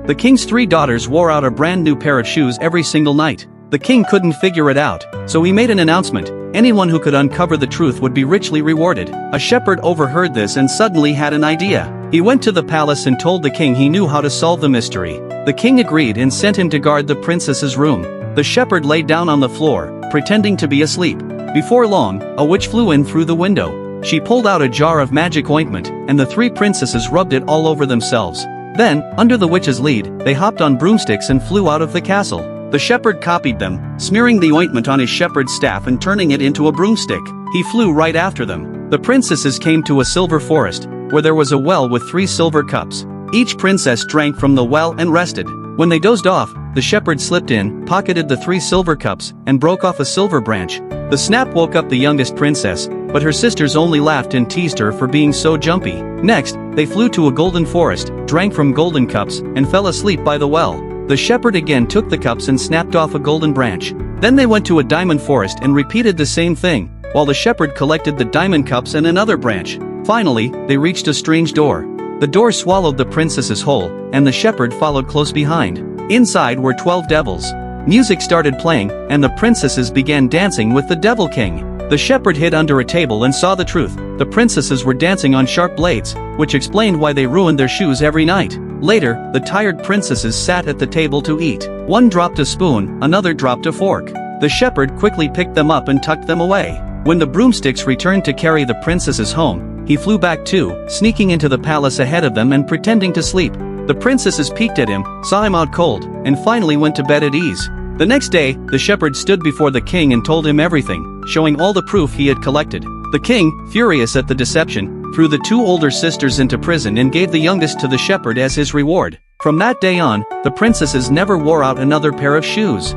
The king's 3 daughters wore out a brand new pair of shoes every single night. The king couldn't figure it out, so he made an announcement. Anyone who could uncover the truth would be richly rewarded. A shepherd overheard this and suddenly had an idea. He went to the palace and told the king he knew how to solve the mystery. The king agreed and sent him to guard the princess's room. The shepherd lay down on the floor, pretending to be asleep. Before long, a witch flew in through the window. She pulled out a jar of magic ointment, and the 3 princesses rubbed it all over themselves. Then, under the witch's lead, they hopped on broomsticks and flew out of the castle. The shepherd copied them, smearing the ointment on his shepherd's staff and turning it into a broomstick. He flew right after them. The princesses came to a silver forest, where there was a well with 3 silver cups. Each princess drank from the well and rested. When they dozed off, the shepherd slipped in, pocketed the 3 silver cups, and broke off a silver branch. The snap woke up the youngest princess, but her sisters only laughed and teased her for being so jumpy. Next, they flew to a golden forest, drank from golden cups, and fell asleep by the well. The shepherd again took the cups and snapped off a golden branch. Then they went to a diamond forest and repeated the same thing, while the shepherd collected the diamond cups and another branch. Finally, they reached a strange door. The door swallowed the princesses whole, and the shepherd followed close behind. Inside were 12 devils. Music started playing, and the princesses began dancing with the Devil King. The shepherd hid under a table and saw the truth. The princesses were dancing on sharp blades, which explained why they ruined their shoes every night. Later, the tired princesses sat at the table to eat. One dropped a spoon, another dropped a fork. The shepherd quickly picked them up and tucked them away. When the broomsticks returned to carry the princesses home, he flew back too, sneaking into the palace ahead of them and pretending to sleep. The princesses peeked at him, saw him out cold, and finally went to bed at ease. The next day, the shepherd stood before the king and told him everything, showing all the proof he had collected. The king, furious at the deception, threw the 2 older sisters into prison and gave the youngest to the shepherd as his reward. From that day on, the princesses never wore out another pair of shoes.